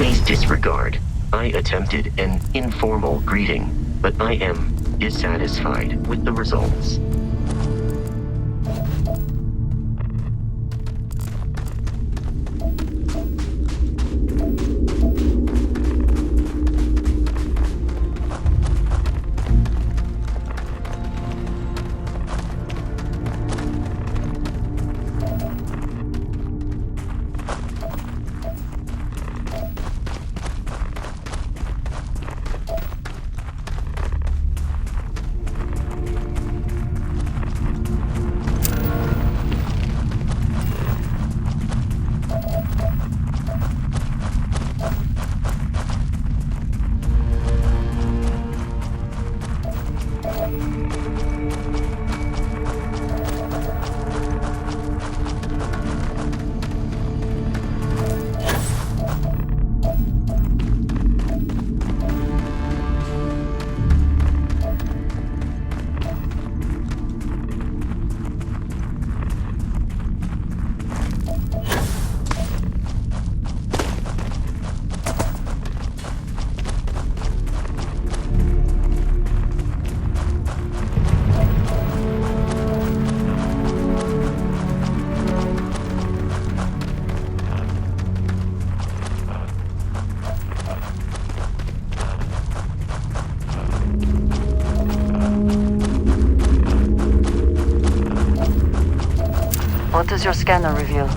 Please disregard. I attempted an informal greeting, but I am dissatisfied with the results. What does your scanner reveal?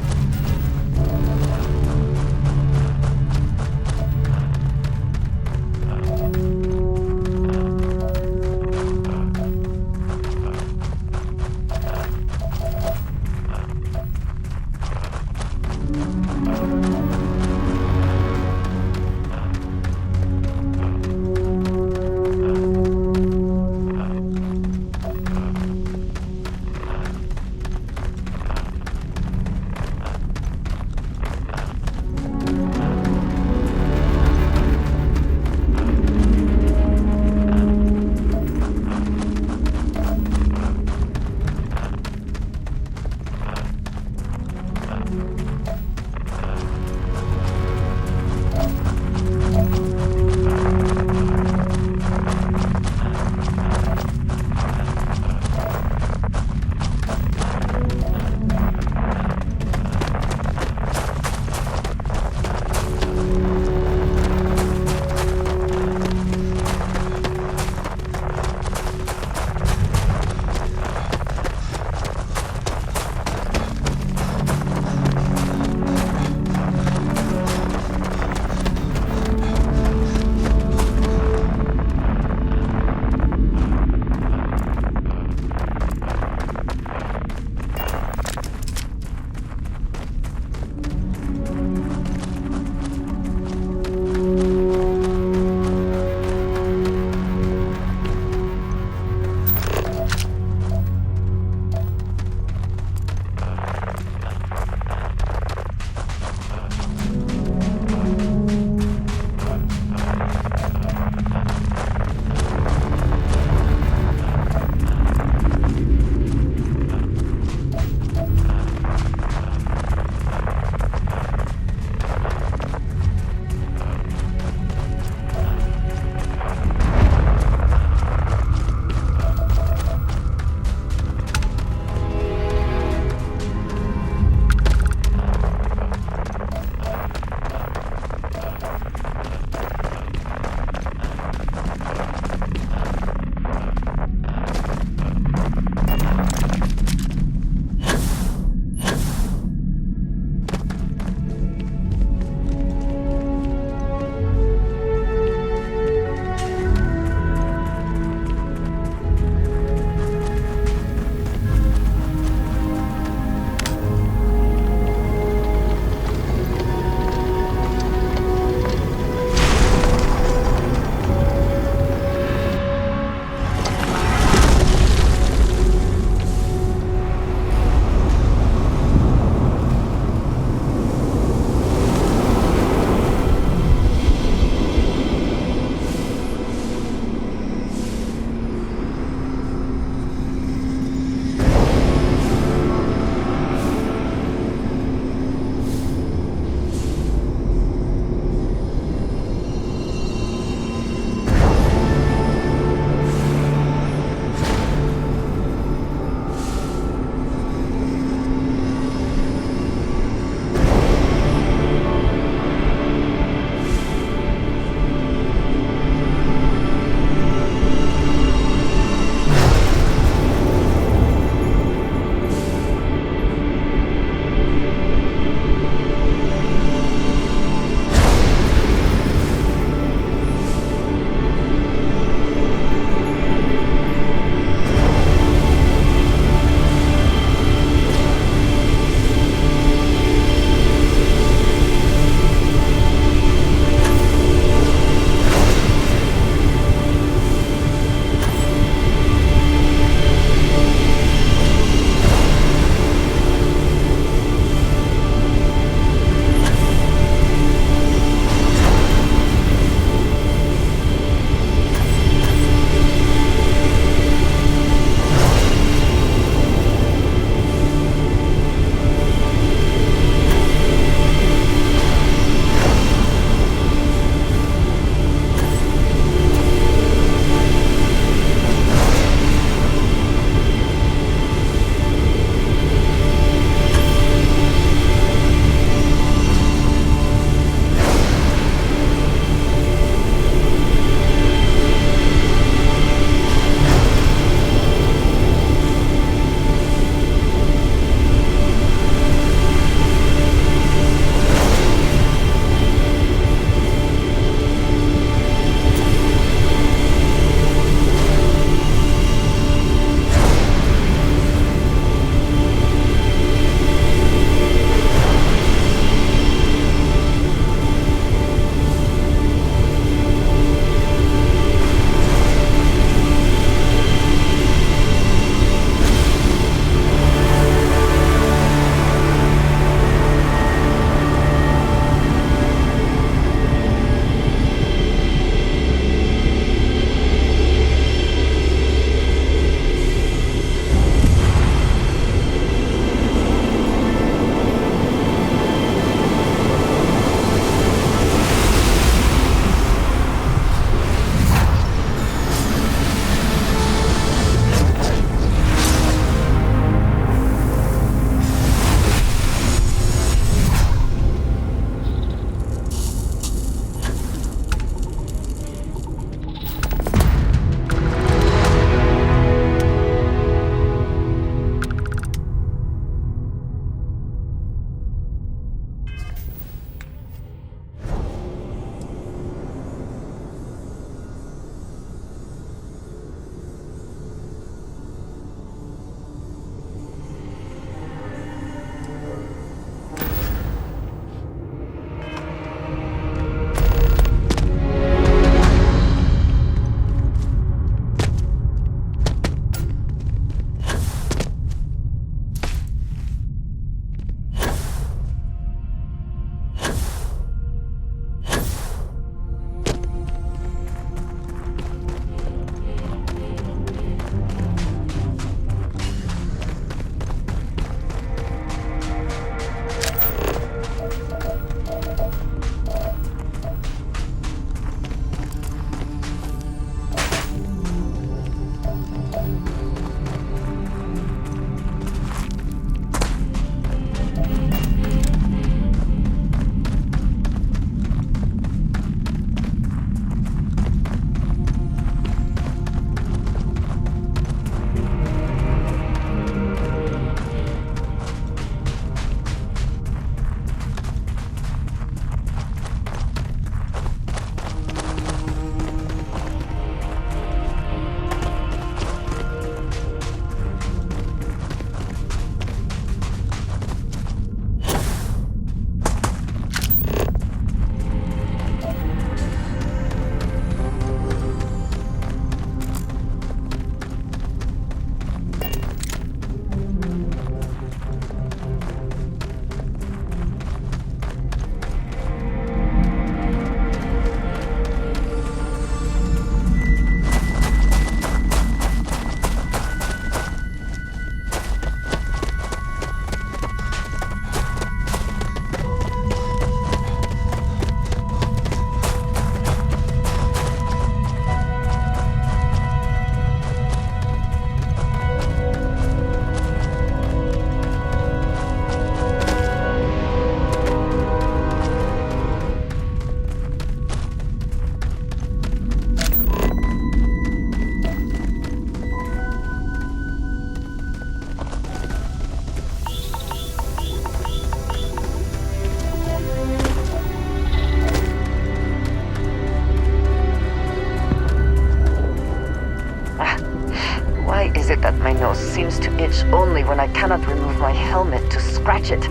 itch only when I cannot remove my helmet to scratch it.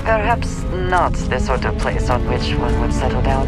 Perhaps not the sort of place on which one would settle down.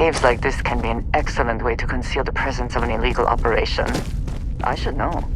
Caves like this can be an excellent way to conceal the presence of an illegal operation. I should know.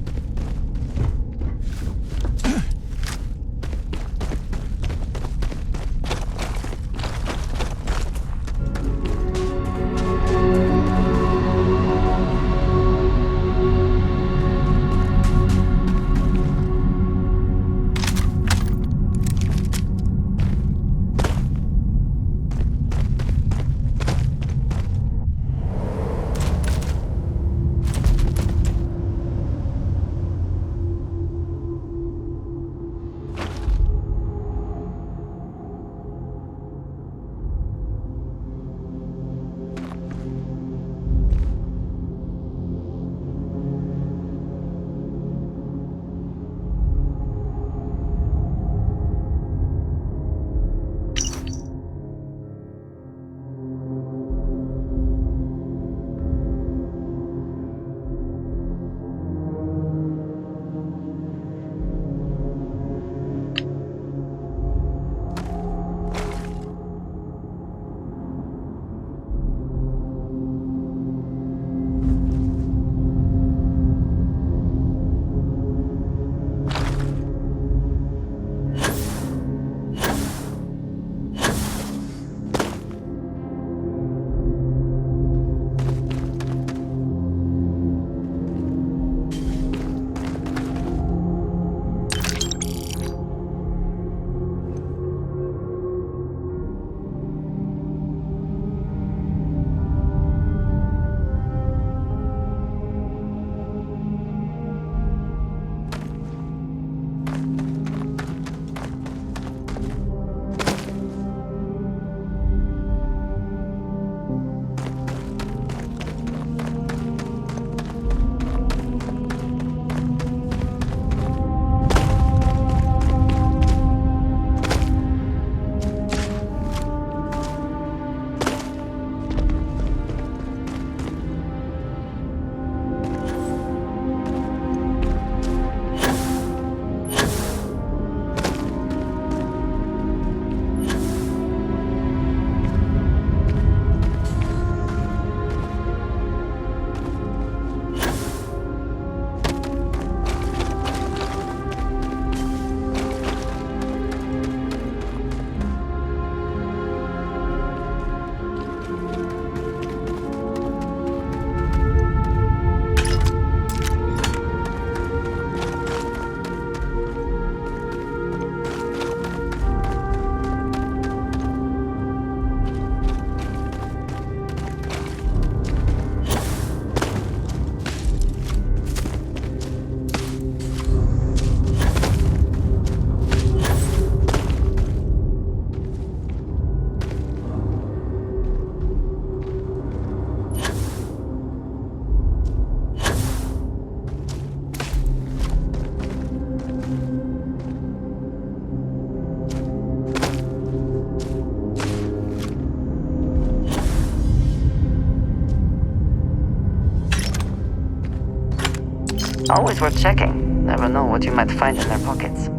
Always worth checking. Never know what you might find in their pockets.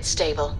It's stable.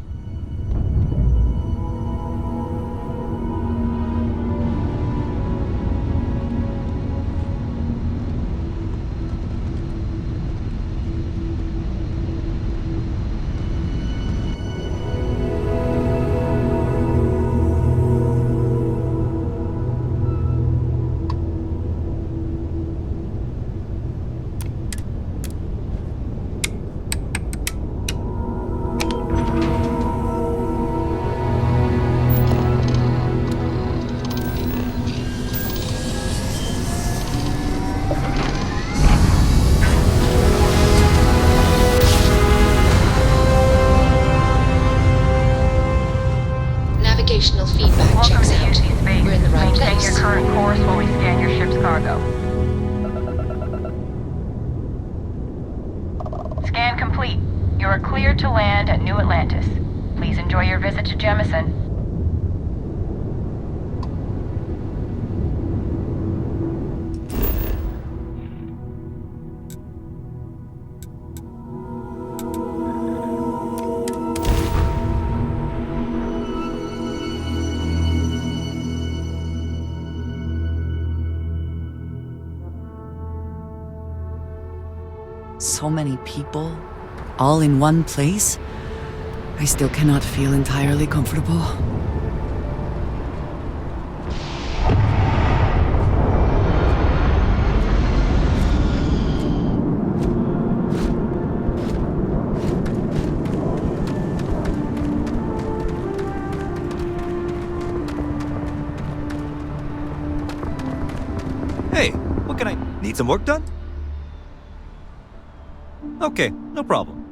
Navigational feedback Welcome checks to out. UC Space. We're in the right Maintain place. your current course while we scan your ship's cargo. Scan complete. You are cleared to land at New Atlantis. Please enjoy your visit to Jemison. So many people, all in one place? I still cannot feel entirely comfortable. Hey, what can I... Need some work done? Okay, no problem.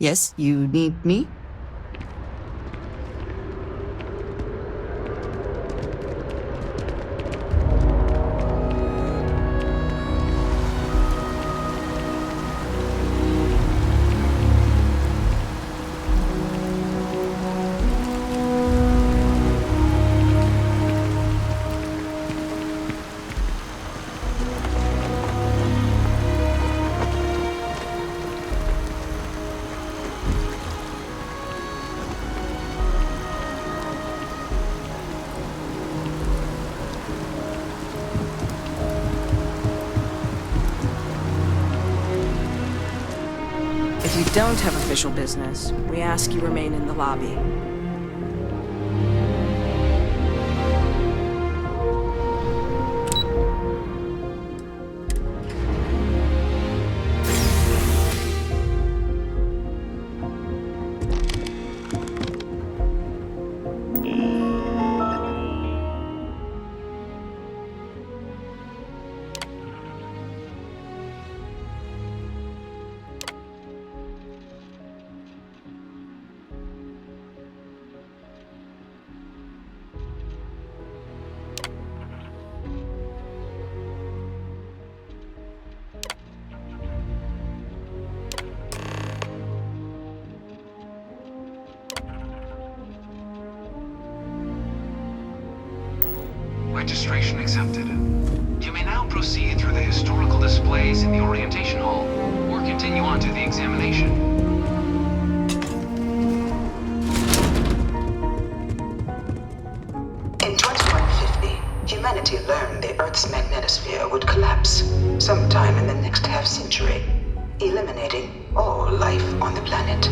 Yes, you need me? If you don't have official business, we ask you remain in the lobby. Registration accepted. You may now proceed through the historical displays in the orientation hall, or continue on to the examination. In 2150, humanity learned the Earth's magnetosphere would collapse sometime in the next half-century, eliminating all life on the planet.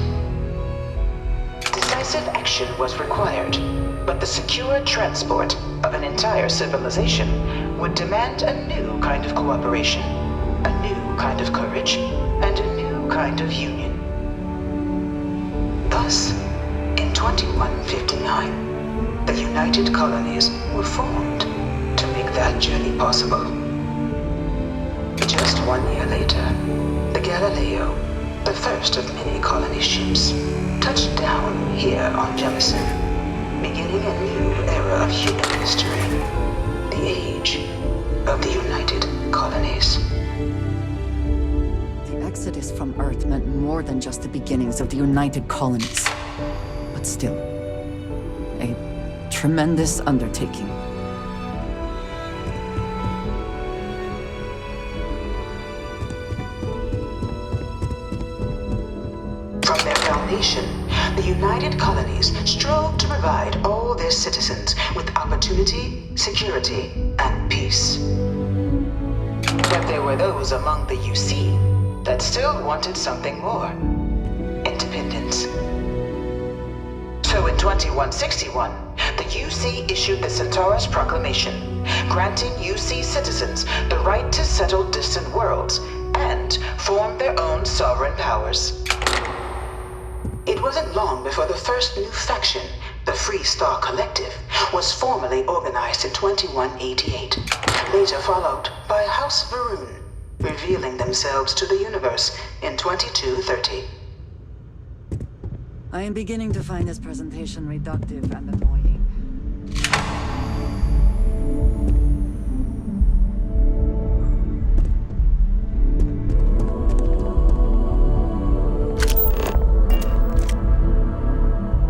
Decisive action was required, but the secure transport of an entire civilization would demand a new kind of cooperation, a new kind of courage, and a new kind of union. Thus, in 2159, the United Colonies were formed to make that journey possible. Just 1 year later, the Galileo, the first of many colony ships, touched down here on Jemison, beginning a new era of human history, the age of the United Colonies. The exodus from Earth meant more than just the beginnings of the United Colonies. But still, a tremendous undertaking. From their foundation, the United Colonies strove to provide all their citizens with opportunity, security, and peace. But there were those among the UC that still wanted something more: independence. So in 2161, the UC issued the Centaurus Proclamation, granting UC citizens the right to settle distant worlds and form their own sovereign powers. It wasn't long before the first new faction, the Free Star Collective, was formally organized in 2188, later followed by House Varun, revealing themselves to the universe in 2230. I am beginning to find this presentation reductive and annoying.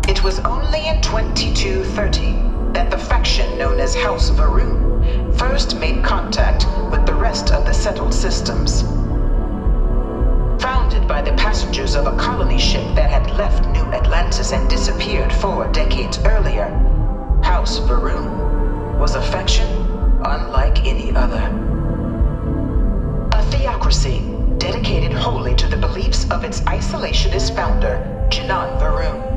It was only in 2230 that the faction known as House Varun first made contact with the rest of the settled systems. Founded by the passengers of a colony ship that had left New Atlantis and disappeared 4 decades earlier, House Varun was a faction unlike any other. A theocracy dedicated wholly to the beliefs of its isolationist founder, Jinan Varun.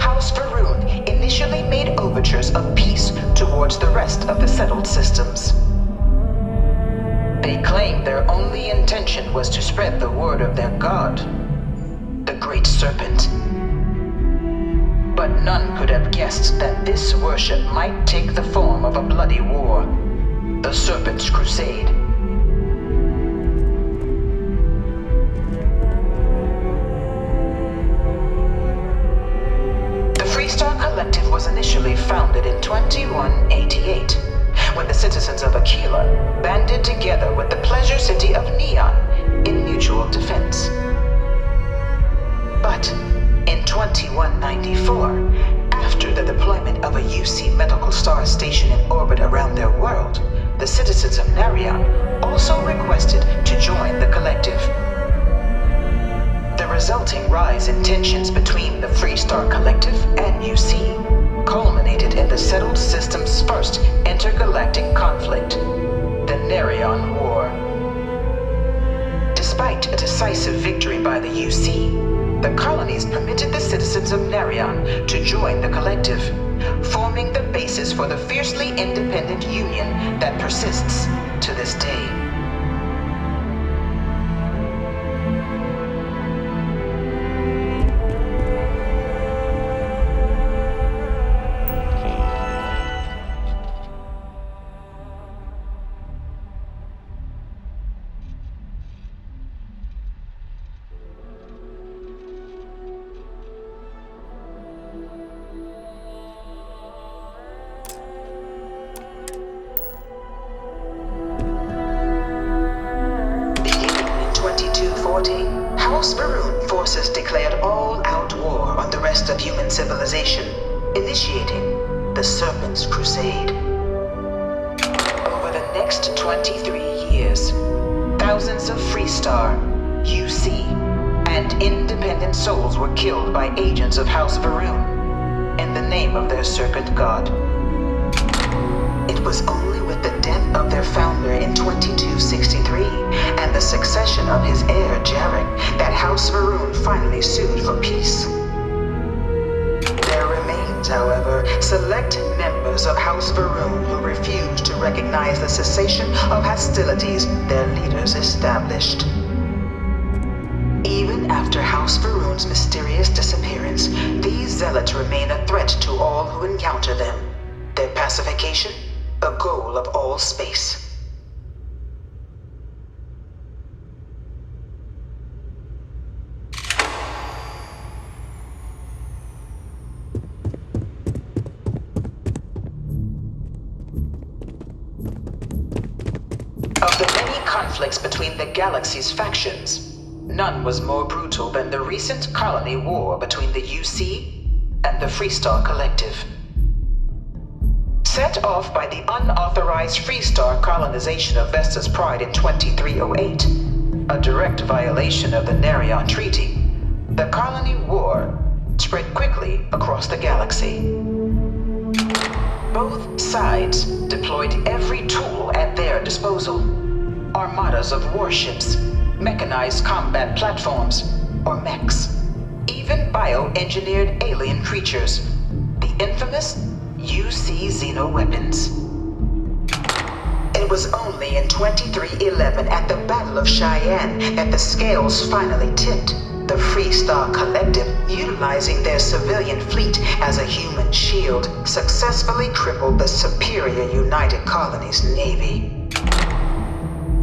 House Varun initially made overtures of peace towards the rest of the settled systems. They claimed their only intention was to spread the word of their god, the Great Serpent. But none could have guessed that this worship might take the form of a bloody war, the Serpent's Crusade. was initially founded in 2188, when the citizens of Aquila banded together with the pleasure city of Neon in mutual defense. But in 2194, after the deployment of a UC medical star station in orbit around their world, the citizens of Narion also requested to join the collective. The resulting rise in tensions between the Freestar Collective and UC culminated in the settled system's first intergalactic conflict, the Narion War. Despite a decisive victory by the UC, the colonies permitted the citizens of Narion to join the collective, forming the basis for the fiercely independent union that persists to this day. House Varun forces declared all-out war on the rest of human civilization, initiating the Serpent's Crusade. Over the next 23 years, thousands of Freestar, UC, and independent souls were killed by agents of House Varun in the name of their serpent god. It was only with the death of their founder in 2263 and the succession of his heir, Jarek, that House Varun finally sued for peace. There remains, however, select members of House Varun who refuse to recognize the cessation of hostilities their leaders established. Even after House Varun's mysterious disappearance, these zealots remain a threat to all who encounter them. Their pacification, a goal of all space. Of the many conflicts between the galaxy's factions, none was more brutal than the recent colony war between the UC and the Freestar Collective. Set off by the unauthorized Freestar colonization of Vesta's Pride in 2308, a direct violation of the Narion Treaty, the colony war spread quickly across the galaxy. Both sides deployed every tool at their disposal. Armadas of warships, mechanized combat platforms, or mechs, even bioengineered alien creatures, the infamous UC xeno-weapons. It was only in 2311 at the Battle of Cheyenne that the scales finally tipped, the Freestar Collective, utilizing their civilian fleet as a human shield, successfully crippled the superior United Colonies Navy.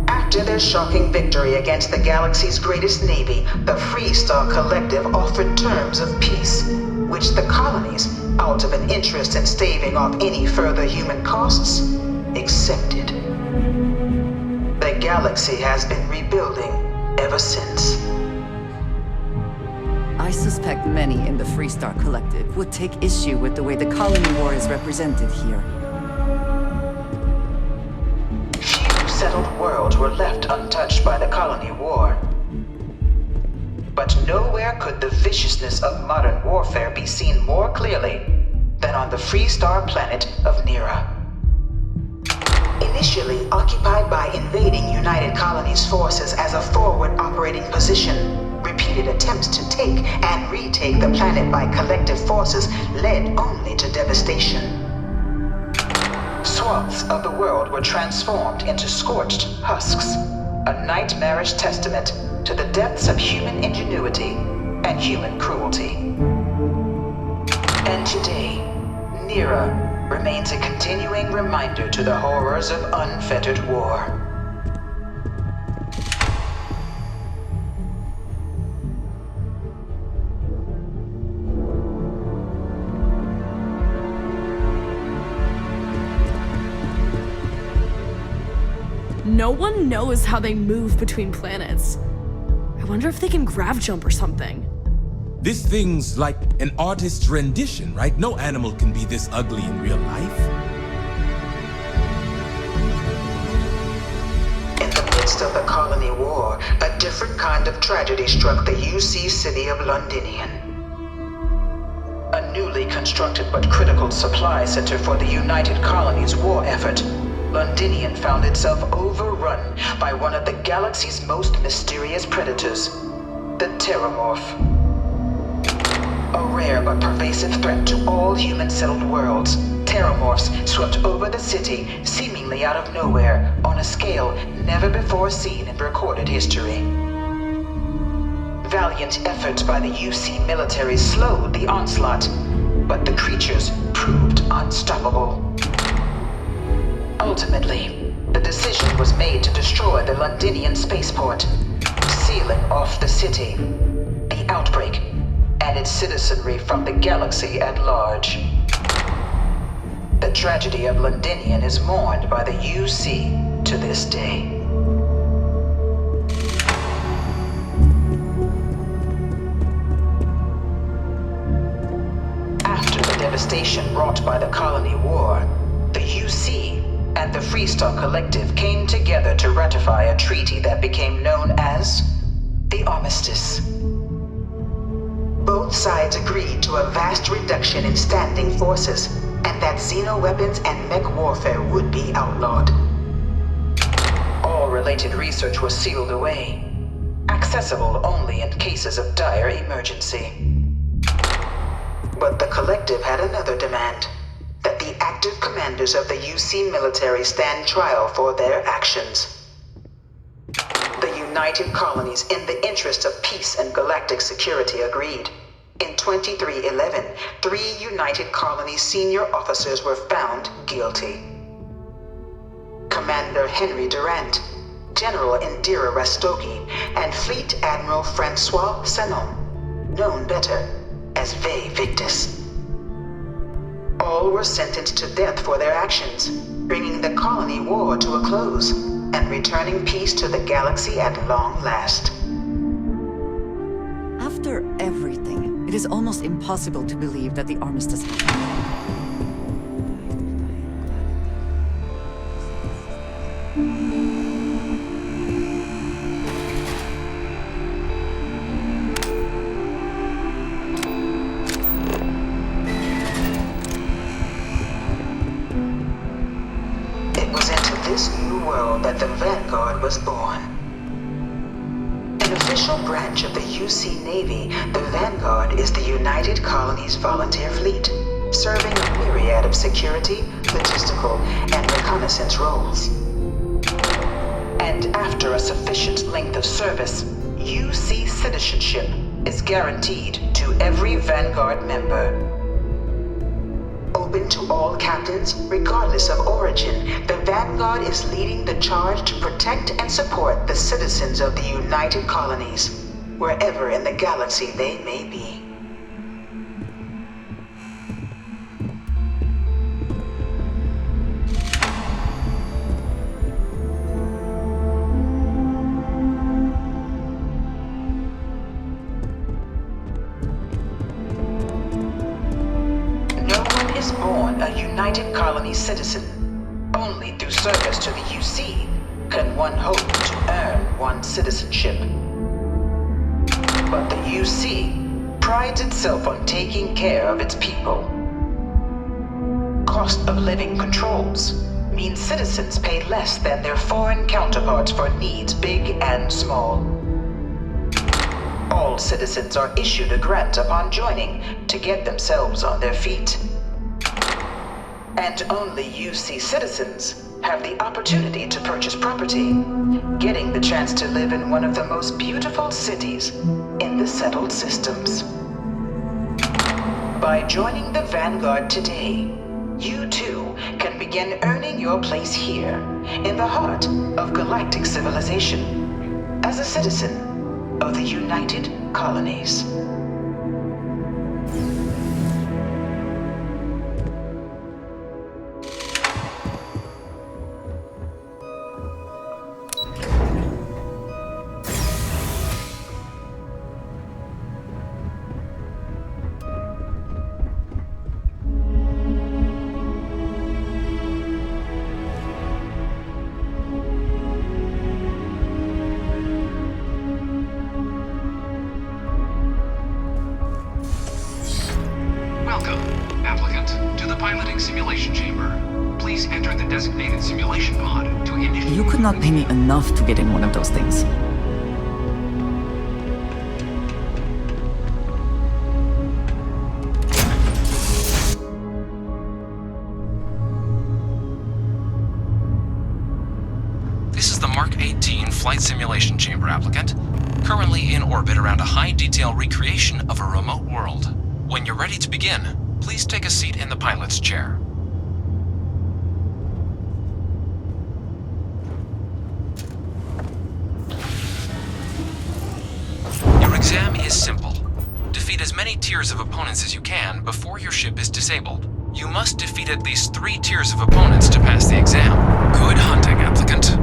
After their shocking victory against the galaxy's greatest navy, the Freestar Collective offered terms of peace, which the colonies, out of an interest in staving off any further human costs, accepted. The galaxy has been rebuilding ever since. I suspect many in the Freestar Collective would take issue with the way the colony war is represented here. Few settled worlds were left untouched by the colony war. But nowhere could the viciousness of modern warfare be seen more clearly than on the Freestar planet of Nira. Initially occupied by invading United Colonies forces as a forward operating position, repeated attempts to take and retake the planet by collective forces led only to devastation. Swaths of the world were transformed into scorched husks, a nightmarish testament to the depths of human ingenuity and human cruelty. And today, Nira remains a continuing reminder to the horrors of unfettered war. No one knows how they move between planets. I wonder if they can grav jump or something. This thing's like an artist's rendition, right? No animal can be this ugly in real life. In the midst of the colony war, a different kind of tragedy struck the UC city of Londinian. A newly constructed but critical supply center for the United Colonies' war effort, Londinian found itself overrun by one of the galaxy's most mysterious predators, the Terramorph. A rare but pervasive threat to all human-settled worlds, Terramorphs swept over the city, seemingly out of nowhere, on a scale never before seen in recorded history. Valiant efforts by the UC military slowed the onslaught, but the creatures proved unstoppable. Ultimately, the decision was made to destroy the Londinian spaceport, sealing off the city, the outbreak, and its citizenry from the galaxy at large. The tragedy of Londinian is mourned by the UC to this day. After the devastation wrought by the colony war, the UC and the Freestar Collective came together to ratify a treaty that became known as the Armistice. Both sides agreed to a vast reduction in standing forces, and that xeno-weapons and mech warfare would be outlawed. All related research was sealed away, accessible only in cases of dire emergency. But the Collective had another demand, that the active commanders of the UC military stand trial for their actions. The United Colonies, in the interest of peace and galactic security, agreed. In 2311, 3 United Colonies senior officers were found guilty. Commander Henry Durant, General Indira Rastogi, and Fleet Admiral Francois Sanon, known better as Ve Victus. All were sentenced to death for their actions, bringing the colony war to a close and returning peace to the galaxy at long last. After everything, it is almost impossible to believe that the armistice happened. It was into this new world that the Vanguard was born. An official branch of the UC Navy, the Vanguard is the United Colonies Volunteer Fleet, serving a myriad of security, logistical, and reconnaissance roles. And after a sufficient length of service, UC citizenship is guaranteed to every Vanguard member. Open to all captains, regardless of origin, the Vanguard is leading the charge to protect and support the citizens of the United Colonies, wherever in the galaxy they may be. Born a United Colonies citizen. Only through service to the UC can one hope to earn one's citizenship. But the UC prides itself on taking care of its people. Cost of living controls mean citizens pay less than their foreign counterparts for needs big and small. All citizens are issued a grant upon joining to get themselves on their feet. And only UC citizens have the opportunity to purchase property, getting the chance to live in one of the most beautiful cities in the settled systems. By joining the Vanguard today, you too can begin earning your place here, in the heart of galactic civilization, as a citizen of the United Colonies. Please enter the designated simulation pod to initiate... You could not pay me enough to get in one of those things. This is the Mark 18 Flight Simulation Chamber applicant, currently in orbit around a high-detail recreation of a remote world. When you're ready to begin, please take a seat in the pilot's chair. Your exam is simple. Defeat as many tiers of opponents as you can before your ship is disabled. You must defeat at least 3 tiers of opponents to pass the exam. Good hunting, applicant.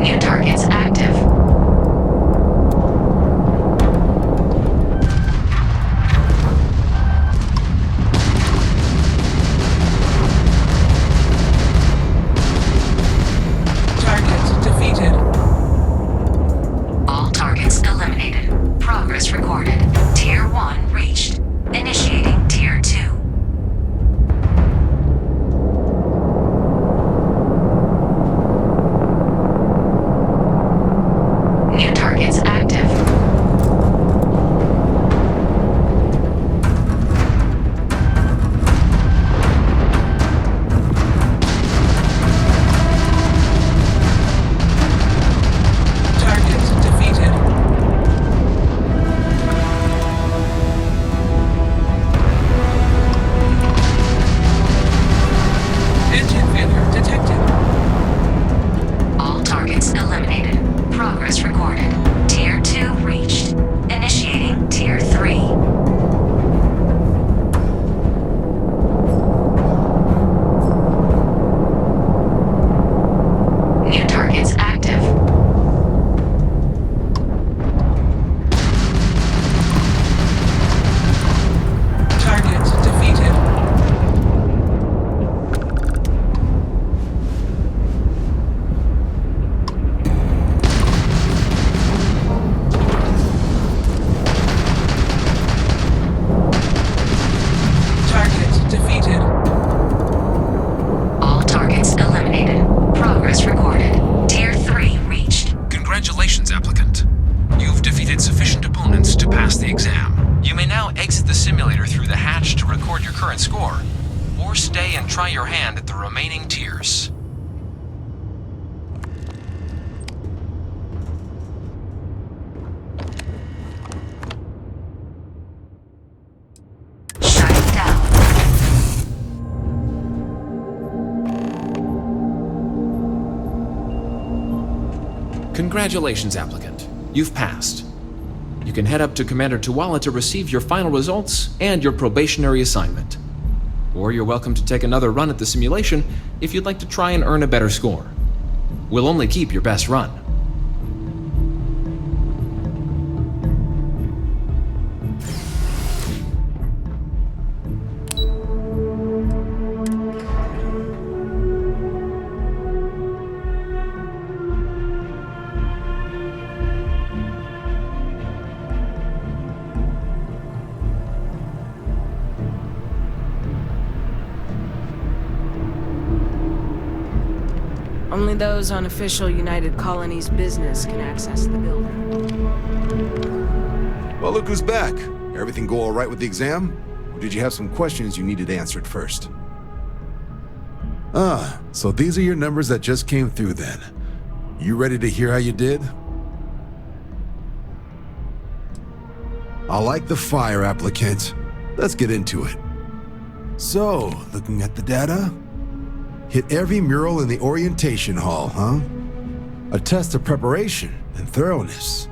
New targets active. Target defeated. All targets eliminated. Progress recorded. Tier 1 reached. Initiating Tier 2. New targets active. Target defeated. Engine failure detected. All targets eliminated. Progress recorded. Tier 2 reached. Initiating Tier 3. New targets active. Target defeated. Target defeated. All targets eliminated. Progress recorded. Tier 3 reached. Congratulations, applicant. You've defeated sufficient opponents to pass the exam. You may now exit the simulator through the hatch to record your current score, or stay and try your hand at the remaining tiers. Shutting down. Congratulations, applicant. You've passed. You can head up to Commander Tuwala to receive your final results and your probationary assignment. Or you're welcome to take another run at the simulation if you'd like to try and earn a better score. We'll only keep your best run. Only those on official United Colonies business can access the building. Well, look who's back. Everything go all right with the exam? Or did you have some questions you needed answered first? So these are your numbers that just came through then. You ready to hear how you did? I like the fire, applicant. Let's get into it. So, looking at the data, hit every mural in the orientation hall, huh? A test of preparation and thoroughness.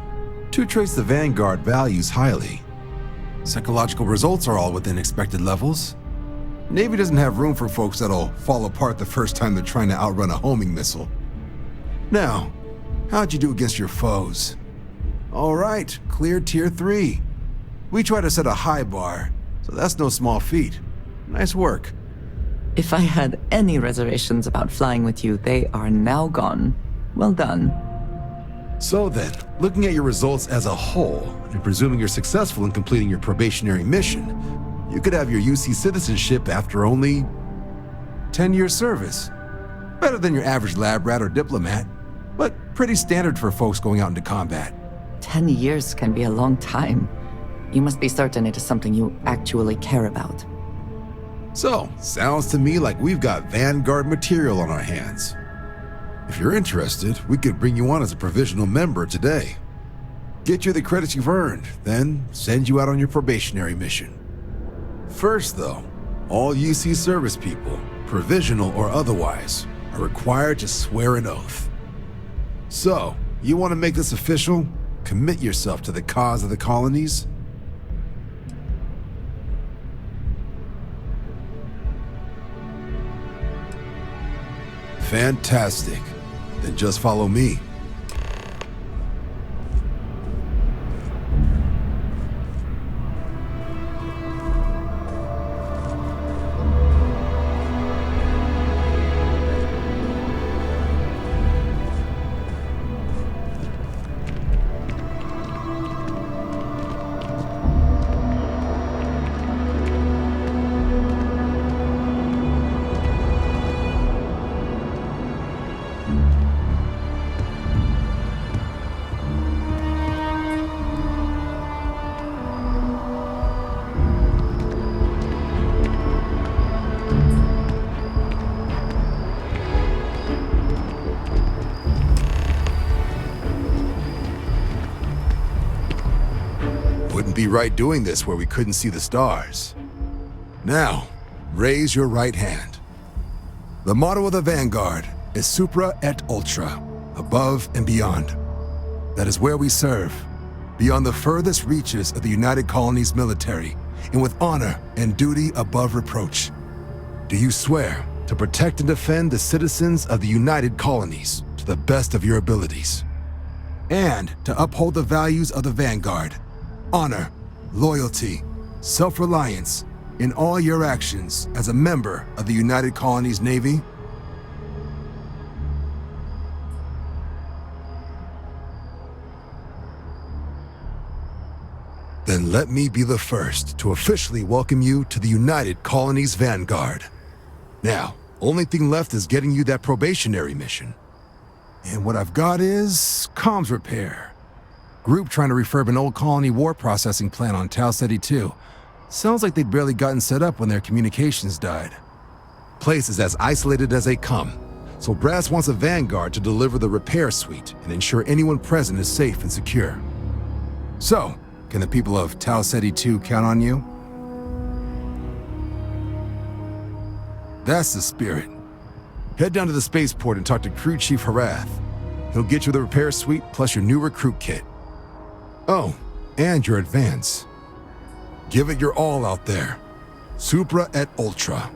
2 traits the Vanguard values highly. Psychological results are all within expected levels. Navy doesn't have room for folks that'll fall apart the first time they're trying to outrun a homing missile. Now, how'd you do against your foes? All right, clear Tier 3. We try to set a high bar, so that's no small feat. Nice work. If I had any reservations about flying with you, they are now gone. Well done. So then, Looking at your results as a whole, and presuming you're successful in completing your probationary mission, you could have your UC citizenship after only 10 years service. Better than your average lab rat or diplomat, but pretty standard for folks going out into combat. 10 years can be a long time. You must be certain it is something you actually care about. So, sounds to me like we've got Vanguard material on our hands. If you're interested, we could bring you on as a provisional member today. Get you the credits you've earned, then send you out on your probationary mission. First, though, all UC service people, provisional or otherwise, are required to swear an oath. So, you want to make this official? Commit yourself to the cause of the colonies? Fantastic. Then just follow me. Wouldn't be right doing this where we couldn't see the stars. Now, raise your right hand. The motto of the Vanguard is Supra et Ultra, above and beyond. That is where we serve, beyond the furthest reaches of the United Colonies military, and with honor and duty above reproach. Do you swear to protect and defend the citizens of the United Colonies to the best of your abilities, and to uphold the values of the Vanguard? Honor, loyalty, self-reliance in all your actions as a member of the United Colonies Navy? Then let me be the first to officially welcome you to the United Colonies Vanguard. Now, only thing left is getting you that probationary mission. And what I've got is comms repair. Group trying to refurb an old colony war processing plant on Tau Ceti 2. Sounds like they'd barely gotten set up when their communications died. Place is as isolated as they come, so Brass wants a Vanguard to deliver the repair suite and ensure anyone present is safe and secure. So, can the people of Tau Ceti 2 count on you? That's the spirit. Head down to the spaceport and talk to Crew Chief Harath. He'll get you the repair suite plus your new recruit kit. Oh, and your advance. Give it your all out there. Supra et Ultra.